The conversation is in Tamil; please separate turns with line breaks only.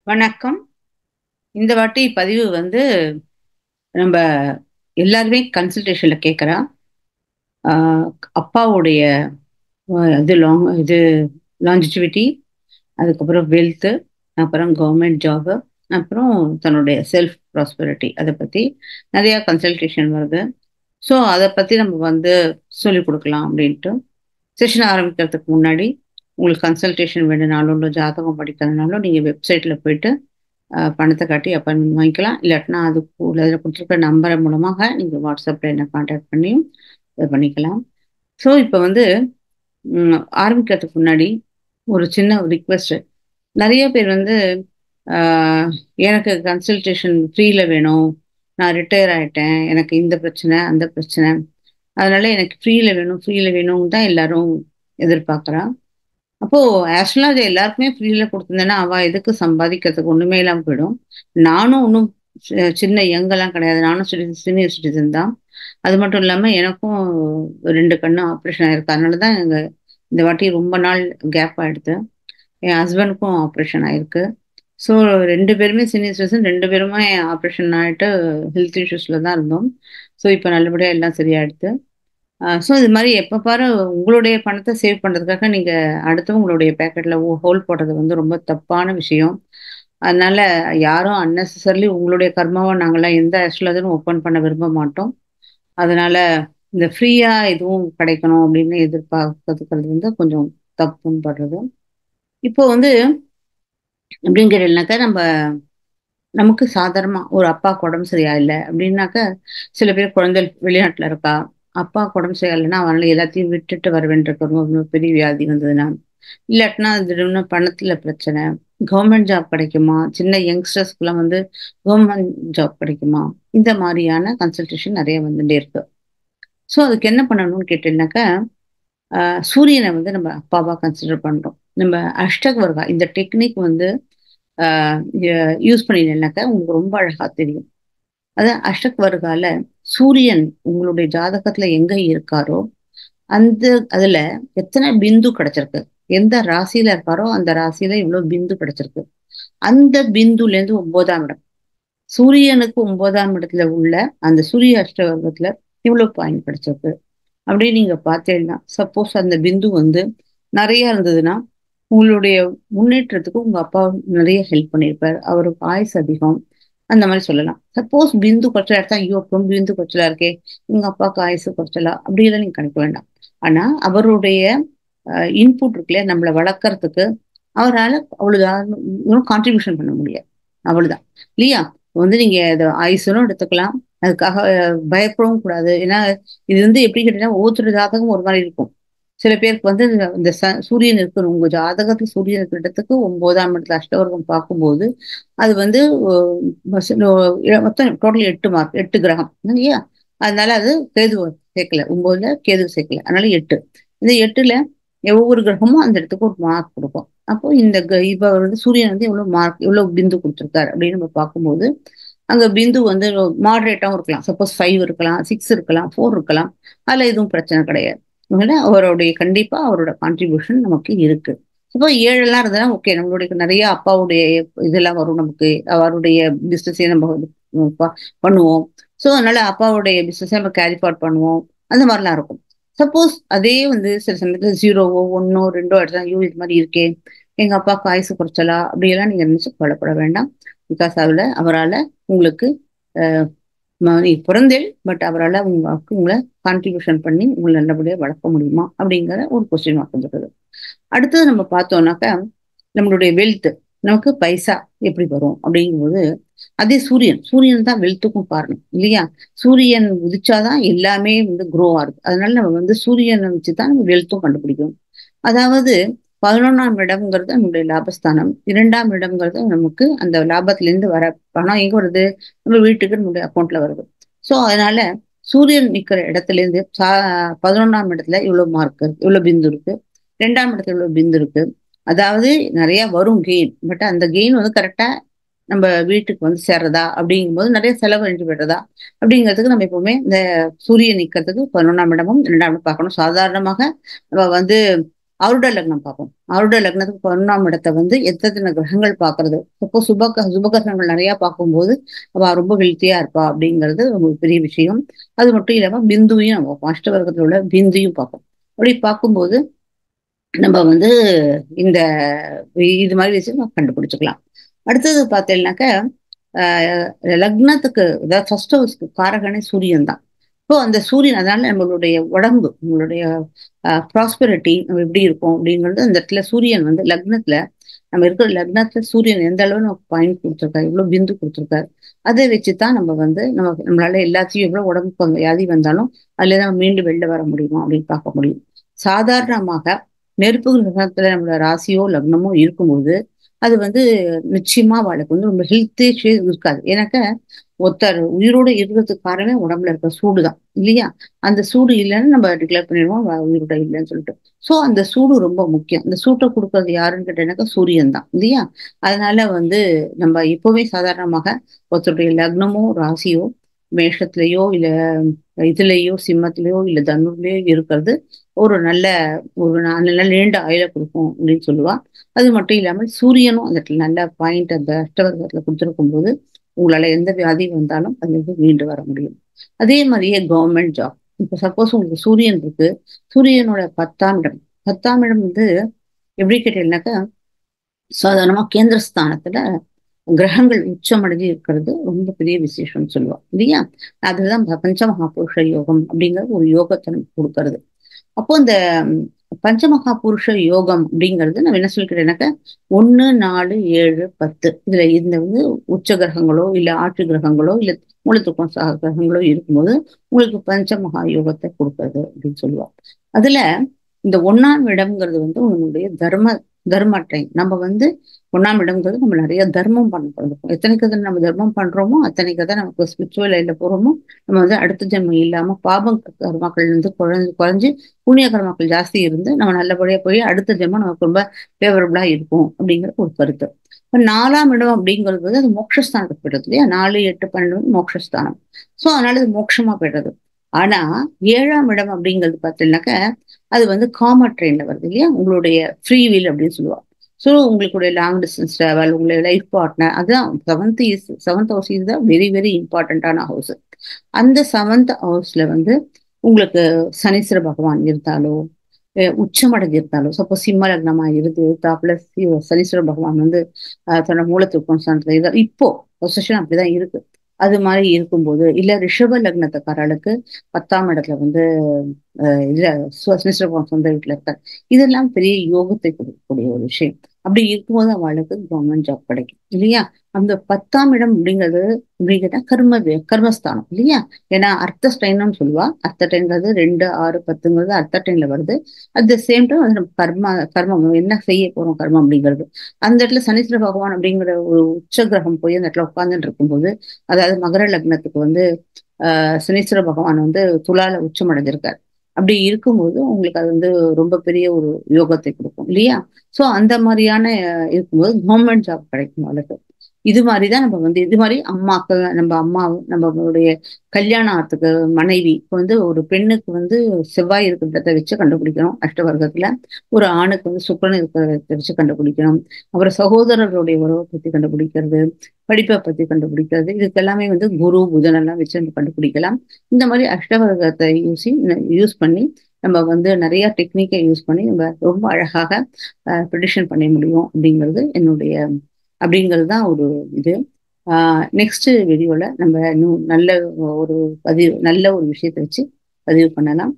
வணக்கம். இந்த வாட்டி பதிவு நம்ப எல்லாருமே கன்சல்டேஷன்ல கேட்கறா. ஆ அப்பாவுடைய இது லாஞ்சிவிட்டி, அதுக்கப்புறம் வெல்த்து, அப்புறம் கவர்ன்மென்ட் ஜாபு, அப்புறம் தன்னுடைய செல்ஃப் ப்ராஸ்பெரிட்டி அத பத்தி நெறைய கன்சல்டேஷன் வருது. ஸோ, அத பத்தி நம்ம சொல்லிக் குடுக்கலாம் அப்டின்ட்டு. செஷன் ஆரம்பிக்கிறதுக்கு முன்னாடி, உங்களுக்கு கன்சல்டேஷன் வேணும்னாலும், இல்ல ஜாதகம் படிக்கிறதுனாலும், நீங்க வெப்சைட்ல போயிட்டு பணத்த கட்டி அப்பாயின்ட்மென்ட் வாங்கிக்கலாம். இல்லாட்டினா அதுல குடுத்துருக்க நம்பர் மூலமாக நீங்க WhatsAppல என்ன கான்டாக்ட் பண்ணியும் இது பண்ணிக்கலாம். ஸோ இப்ப ஆரம்பிக்கிறதுக்கு முன்னாடி ஒரு சின்ன ரிக்வெஸ்ட். நெறைய பேர் ஆ எனக்கு கன்சல்டேஷன் ஃப்ரீல வேணும். நான் ரிட்டயர் ஆயிட்டேன். எனக்கு இந்த பிரச்சனை, அந்த பிரச்சனை. அதனால எனக்கு ஃப்ரீல வேணும்னு தான் எல்லாரும் எதிர்பார்க்கிறா. அப்போ ஆக்சுவலா அது எல்லாருக்குமே ஃப்ரீல குடுத்துருந்தேன்னா, அவ எதுக்கு சம்பாதிக்கிறதுக்கு ஒண்ணுமே இல்லாம போயிடும். நானும் ஒண்ணும் சின்ன யங்கலாம் கிடையாது. நானும் சீனியர் சிட்டிசன் தான். அது மட்டும் இல்லாம எனக்கும் 2 கண்ணு ஆப்ரேஷன் ஆயிருக்கு. அதனால தான் இந்த வாட்டி ரொம்ப நாள் கேப் ஆயிடுத்து. என் ஹஸ்பண்டுக்கும் ஆப்ரேஷன் ஆயிருக்கு. ஸோ 2 பேருமே சீனியர் சிட்டிசன் 2 பேருமே ஆப்ரேஷன் ஆயிட்டு ஹெல்த் இஷ்யூஸ்ல தான் இருந்தோம். ஸோ இப்ப நல்லபடியா எல்லாம் சரியாயிடுத்து. ஸோ இது மாரி எப்ப பாரு உங்களுடைய பணத்த சேவ் பண்றதுக்காக நீங்க அடுத்தவங்களுடைய பாக்கெட்ல ஹோல் போடுறது ரொம்ப தப்பான விஷயம். அதனால யாரும் அன்னெசசரிலி உங்களுடைய கர்மாவ நாங்கலாம் எந்த ஆஸ்ட்ரோலஜரும் ஓப்பன் பண்ண விரும்ப மாட்டோம். அதனால இந்த ஃப்ரீயா எதுவும் கிடைக்கணும் அப்படின்னு எதிர்பார்க்கறது கொஞ்சம் தப்புன்னு படுறது. இப்போ எப்படின்னு கேட்டீங்கன்னாக்கா, நமக்கு சாதாரணமா ஒரு அப்பாவுக்கு உடம்பு சரியா இல்ல அப்படின்னாக்க, சில பேர் குழந்தை வெளிநாட்டுல இருக்கா. அப்பாவுக்கு உடம்பு சரியில்லைன்னா, அவனால எல்லாத்தையும் விட்டுட்டு வர வேண்டியிருக்கும். ஒரு பெரிய வியாதி வந்ததுன்னா. இல்லாட்டினா திடீர்னு பணத்துல பிரச்சனை. கவர்மெண்ட் ஜாப் கிடைக்குமா? சின்ன யங்ஸ்டர்ஸ்க்குலாம் கவர்மெண்ட் ஜாப் கிடைக்குமா? இந்த மாரியான கன்சல்டேஷன் நெறைய வந்துட்டே இருக்கு. ஸோ அதுக்கு என்ன பண்ணணும்னு கேட்டீங்கன்னாக்கா, அ சூரியன நம்ம அப்பாவா கன்சிடர் பண்றோம். நம்ம அஷ்டவர்கா இந்த டெக்னிக் அ ய யூஸ் பண்ணீங்கன்னாக்கா, உங்களுக்கு ரொம்ப அழகா தெரியும். அதான் அஷ்டவர்கால சூரியன் உங்களுடைய ஜாதகத்துல எங்க இருக்காரோ, அந்த அதுல எத்தனை பிந்து கிடைச்சிருக்கு. எந்த ராசியில இருக்காரோ, அந்த ராசியில இவ்ளோ பிந்து கிடைச்சிருக்கு. அந்த பிந்துலேருந்து 9ஆம் இடம். சூரியனுக்கு 9ஆம் இடத்துல உள்ள அந்த சூரிய அஷ்டவர்க்கத்துல இவ்ளோ பாயிண்ட் கிடைச்சிருக்கு. அப்படியே நீங்க பார்த்தீங்கன்னா, சப்போஸ் அந்த பிந்து நெறைய இருந்ததுன்னா, உங்களுடைய முன்னேற்றத்துக்கு உங்க அப்பா நெறைய ஹெல்ப் பண்ணியிருப்பாரு. அவருக்கு ஆயுசு அதிகம். அந்த மாரி சொல்லலாம். சப்போஸ் பிந்து குறைச்சலா எடுத்தா, ஐயோ! ரொம்ப பிந்து குறைச்சலா இருக்கே! எங்க அப்பாவுக்கு ஆயுசு குறைச்சலா? அப்படியெல்லாம் நீங்க கணிக்க வேண்டாம். ஆனா, அவருடைய இன்புட் இருக்கு இல்லையா? நம்மள வளர்க்கறதுக்கு அவரால அவ்வளவு கான்ட்ரிபியூஷன் பண்ண முடியாது. அவ்வளவுதான். இல்லையா? நீங்க அத ஆயுசுன்னு எடுத்துக்கலாம். அதுக்காக பயப்படவும் கூடாது. ஏன்னா, இது எப்படி கேட்டீங்கன்னா, ஒவ்வொருத்தர் ஜாதகம் ஒரு மாரி இருக்கும். சில பேருக்கு இந்த சூரியன் இருக்கணும். உங்க ஜாதகத்துல சூரியன் இருக்கிற இடத்துக்கு 9ஆம் இடத்துல அஷ்டவர்க்கம் பார்க்கும்போது, அது ஒ பஸ் நோ மொத்தம் டோட்டல் 8 மார்க் 8 கிரகம். இல்லையா? அதனால அது கேதுவ சேர்க்கல. 9ல கேது சேர்க்கல. அதனால 8. இந்த 8ல ஒவ்வொரு கிரகமும் அந்த இடத்துக்கு ஒரு மார்க் குடுக்கும். அப்போ இந்த இப்ப சூரியன் எவ்வளவு மார்க் எவ்வளவு பிந்து குடுத்துருக்காரு அப்படின்னு நம்ம பார்க்கும்போது, அங்க பிந்து மாடரேட்டாவும் இருக்கலாம். சப்போஸ் 5 இருக்கலாம், 6 இருக்கலாம், 4 இருக்கலாம். அதுல எதுவும் பிரச்சனை கிடையாது. அதனால கண்டிப்பா அவரோட கான்ட்ரிபியூஷன் நமக்கு இருக்கு. இப்போ 7 எல்லாம் இருந்ததுன்னா ஓகே. நம்மளுடைய நெறைய அப்பாவுடைய இதெல்லாம் வரும் நமக்கு. அவருடைய பிசினஸே நம்ம பண்ணுவோம். ஸோ அதனால அப்பாவுடைய பிசினஸ நம்ம கேரி ஃபார்வர்ட் பண்ணுவோம். அந்த மாரிலாம் இருக்கும். சப்போஸ் அதே சில சமயத்துல 0வோ, 1ஓ, 2ஓ எடுத்தா, ஐயோ! இது மாரி இருக்கே! எங்க அப்பாவுக்கு ஆயுசு குறைச்சலா? அப்படியெல்லாம் நீங்க நினைச்சு கவலைப்பட வேண்டாம். பிகாஸ் அவரால உங்களுக்கு அ நீ பிறந்தேள். பட் அவரால உங்கள கான்ட்ரிபியூஷன் பண்ணி உங்கள நல்லபடியா வளர்க்க முடியுமா? அப்படிங்கிற ஒரு கொஸ்டின் மார்க் வந்துருது. அடுத்தது நம்ம பார்த்தோம்னாக்கா, நம்மளுடைய வெல்த் நமக்கு பைசா எப்படி வரும்? அப்படிங்கும்போது, அதே சூரியன் தான் வெல்த்துக்கும் காரணம். இல்லையா? சூரியன் உதிச்சாதான் எல்லாமே குரோ ஆகுது. அதனால நம்ம சூரியன வச்சு தான் நம்ம வெல்த்தும் கண்டுபிடிக்கணும். அதாவது 11ஆம் இடம்ங்கிறது நம்முடைய லாபஸ்தானம். 2ஆம் இடம்ங்கிறது நமக்கு அந்த லாபத்திலேருந்து வர பணம் எங்க வருது? நம்ம வீட்டுக்கு நம்முடைய அக்கவுண்ட்ல வருது. ஸோ அதனால சூரியன் நிக்கிற இடத்துலேருந்து 11ஆம் இடத்துல இவ்வளவு மார்க் இருக்கு, இவ்வளவு பிந்து இருக்கு. 2ஆம் இடத்துல இவ்வளவு பிந்து இருக்கு. அதாவது நிறைய வரும் கெயின். பட் அந்த கெயின் கரெக்டா நம்ம வீட்டுக்கு சேர்றதா? அப்படிங்கும்போது நிறைய செலவு அழிஞ்சு போயிடுறதா? அப்படிங்கிறதுக்கு நம்ம எப்பவுமே இந்த சூரியன் நிக்கிறதுக்கு 11ஆம் இடமும் 2ஆம் இடம் பார்க்கணும். சாதாரணமாக நம்ம அவருட லக்னம் பார்ப்போம். அவருட லக்னத்துக்கு 11ஆம் இடத்தை வந்து எத்தனை கிரகங்கள் பார்க்கறது. சப்போஸ் சுபகிரகங்கள் நிறைய பார்க்கும்போது அவ ரொம்ப ஹெல்த்தியா இருப்பா அப்படிங்கிறது ஒரு பெரிய விஷயம். அது மட்டும் இல்லாம பிந்துவையும் நம்ம பார்ப்போம். அஷ்டவர்க்கத்தில் உள்ள பிந்துவையும் பார்ப்போம். அப்படி பார்க்கும்போது நம்ம வந்து இந்த இது மாதிரி விஷயம் நம்ம கண்டுபிடிச்சுக்கலாம். அடுத்தது பார்த்தீங்கன்னாக்க லக்னத்துக்கு அதாவது ஃபர்ஸ்ட் ஹவுஸ்க்கு காரகனே சூரியன் தான். இப்போ அந்த சூரியன் அதனால நம்மளுடைய உடம்பு நம்மளுடைய ப்ராஸ்பெரிட்டி நம்ம எப்படி இருக்கும் அப்படிங்கிறது அந்த இடத்துல சூரியன் வந்து லக்னத்துல நம்ம இருக்கிற லக்னத்துல சூரியன் எந்த அளவு நமக்கு பாயிண்ட் கொடுத்துருக்காரு, எவ்வளவு பிந்து கொடுத்துருக்காரு, அதை வச்சுதான் நம்ம வந்து நம்மளால எல்லாத்தையும் எவ்வளவு உடம்புக்கு வியாதி வந்தாலும் அதுல நம்ம மீண்டு வெளில வர முடியுமா அப்படின்னு பார்க்க முடியும். சாதாரணமாக நெருப்பு கிரகத்துல நம்மளோட ராசியோ லக்னமோ இருக்கும்போது அது வந்து நிச்சயமா அவளுக்கு வந்து ரொம்ப ஹெல்த்தே இருக்காது. ஏன்னாக்க ஒருத்தர் உயிரோட இருக்கிறதுக்கு காரணமே உடம்புல இருக்க சூடு தான் இல்லையா? அந்த சூடு இல்லைன்னு நம்ம டிக்ளேர் பண்ணிடுவோம் உயிரோட இல்லைன்னு சொல்லிட்டு. சோ அந்த சூடு ரொம்ப முக்கியம். இந்த சூட்டை கொடுக்கறது யாருன்னு கேட்டேன்னாக்கா சூரியன் தான் இல்லையா? அதனால வந்து நம்ம எப்பவுமே சாதாரணமாக ஒருத்தருடைய லக்னமோ ராசியோ மேஷத்திலேயோ இல்ல இதுலயோ சிம்மத்திலேயோ இல்ல தனுர்லயோ இருக்கிறது நல்ல நீண்ட ஆயுள கொடுக்கும் அப்படின்னு சொல்லுவா. அது மட்டும் இல்லாமல் சூரியனும் அந்த இடத்துல நல்ல பாயிண்ட் அந்த அஷ்டவர்க்கத்துல கொடுத்துருக்கும் போது உங்களால எந்த வியாதி வந்தாலும் அது வந்து மீண்டு வர முடியும். அதே மாதிரியே கவர்மெண்ட் ஜாப். இப்ப சப்போஸ் உங்களுக்கு சூரியன் இருக்கு, சூரியனோட 10ஆம் இடம். 10ஆம் இடம் வந்து எப்படி கேட்டீங்கன்னாக்கா சாதாரணமா கேந்திர ஸ்தானத்துல கிரகங்கள் உச்சமடைஞ்சு இருக்கிறது ரொம்ப பெரிய விசேஷம்னு சொல்லுவா இல்லையா? அதுதான் பஞ்சமகாபுருஷ யோகம் அப்படிங்கிறது ஒரு யோகத்தை நமக்கு கொடுக்கறது. அப்போ இந்த பஞ்சமகா புருஷ யோகம் அப்படிங்கிறது நம்ம என்ன சொல்லிக்கிறேன்னாக்க 1, 4, 7, 10 இதுல இந்த வந்து உச்ச கிரகங்களோ இல்ல ஆட்சி கிரகங்களோ இல்ல மூலத்துக்கும் கிரகங்களோ இருக்கும்போது உங்களுக்கு பஞ்சமகா யோகத்தை கொடுக்கறது அப்படின்னு சொல்லுவோம். அதுல இந்த 1ஆம் இடம்ங்கிறது வந்து உங்களுடைய தர்ம டைம். நம்ம வந்து 1ஆம் இடம்ங்கிறது நம்ம நிறைய தர்மம் பண்ண பிறந்திருக்கோம். எத்தனைக்கு நம்ம தர்மம் பண்றோமோ அத்தனைக்கு தான் நமக்கு ஸ்பிரிச்சுவல் லைன்ல போறோமோ நம்ம வந்து அடுத்த ஜென்மம் இல்லாம பாபம் கர்மாக்கள் வந்து குறைஞ்சு புண்ணிய கர்மாக்கள் ஜாஸ்தி இருந்து நம்ம நல்லபடியா போய் அடுத்த ஜென்மம் நமக்கு ரொம்ப ஃபேவரபிளா இருக்கும் அப்படிங்கிற ஒரு கருத்து. இப்ப 4ஆம் இடம் அப்படிங்கிறது வந்து அது மோட்சஸ்தானத்துக்கு போயிடுறது இல்லையா? 4, 8, 12 மோட்சஸ்தானம். சோ அதனால அது மோட்சமா போயிடுறது. ஆனா 7ஆம் இடம் அப்படிங்கிறது பார்த்தீங்கன்னாக்க அது வந்து காமர் ட்ரெயின்ல வருது இல்லையா? உங்களுடைய ஃப்ரீ வில் அப்படின்னு சொல்லுவாங்க. ஸோ உங்களுடைய லாங் டிஸ்டன்ஸ் டிராவல், உங்களுடைய லைஃப் பார்ட்னர், அதுதான் செவன்த் ஹவுஸ் இஸ் தான் வெரி வெரி இம்பார்ட்டன்டான ஹவுஸ். அந்த 7th ஹவுஸ்ல வந்து உங்களுக்கு சனீஸ்வர பகவான் இருந்தாலோ உச்சமடைஞ்சிருந்தாலோ சப்போஸ் சிம்ம லக்னமா இருந்து தாப்புல சனீஸ்வர பகவான் வந்து தன்னோட மூலத்துவம் இப்போ பொசிஷன் அப்படிதான் இருக்கு. அது மாதிரி இருக்கும்போது இல்ல ரிஷப லக்னத்துக்காரர்களுக்கு 10ஆம் இடத்துல வந்து இதுல சனீஸ்வர பகவான் சொந்த வீட்டுல இருக்காரு. இதெல்லாம் பெரிய யோகத்தை கொடுக்கக்கூடிய ஒரு விஷயம். அப்படி இருக்கும்போது அவளுக்கு கவர்மெண்ட் ஜாப் கிடைக்கும் இல்லையா? அந்த 10ஆம் இடம் அப்படிங்கிறது கர்மஸ்தானம் இல்லையா? ஏன்னா அர்த்த ஸ்டைன்னு சொல்லுவா. அர்த்த டைம்ங்கிறது 2, 6, 10ங்கிறது அர்த்த டைம்ல வருது. அட் த சேம் டைம் வந்து நம்ம கர்மம் என்ன செய்ய போறோம் கர்மம் அப்படிங்கிறது. அந்த இடத்துல சனீஸ்வர பகவான் அப்படிங்கிற ஒரு உச்ச கிரகம் போய் அந்த இடத்துல உட்கார்ந்துட்டு இருக்கும்போது அதாவது மகர லக்னத்துக்கு வந்து சனீஸ்வர பகவான் வந்து துலால உச்சம் அடைஞ்சிருக்காரு. அப்படி இருக்கும்போது உங்களுக்கு அது வந்து ரொம்ப பெரிய ஒரு யோகத்தை கொடுக்கும் இல்லையா? சோ அந்த மாதிரியான இருக்கும்போது கவர்மெண்ட் ஜாப் கிடைக்கும் அவளுக்கு. இது மாதிரிதான் நம்ம வந்து இது மாதிரி அம்மாக்கு நம்மளுடைய கல்யாணத்துக்கு மனைவி இப்போ வந்து ஒரு பெண்ணுக்கு வந்து செவ்வாய் இருக்கிறத வச்சு கண்டுபிடிக்கணும் அஷ்டவர்க்கத்துல. ஒரு ஆணுக்கு வந்து சுக்கிரன் இருக்கிறத வச்சு கண்டுபிடிக்கணும். அப்புறம் சகோதரர்களுடைய உறவை பத்தி கண்டுபிடிக்கிறது, படிப்பை பத்தி கண்டுபிடிக்கிறது, இதுக்கு எல்லாமே வந்து குரு புதன் எல்லாம் வச்சு நம்ம கண்டுபிடிக்கலாம். இந்த மாதிரி அஷ்டவர்க்கத்தை யூஸ் பண்ணி நம்ம வந்து நிறைய டெக்னிக்கை யூஸ் பண்ணி நம்ம ரொம்ப அழகாக ப்ரெடிக்ஷன் பண்ண முடியும் அப்படிங்கிறது தான் ஒரு இது. நெக்ஸ்ட் வீடியோல நம்ம இன்னும் நல்ல ஒரு விஷயத்தை வச்சு பதிவு பண்ணலாம்.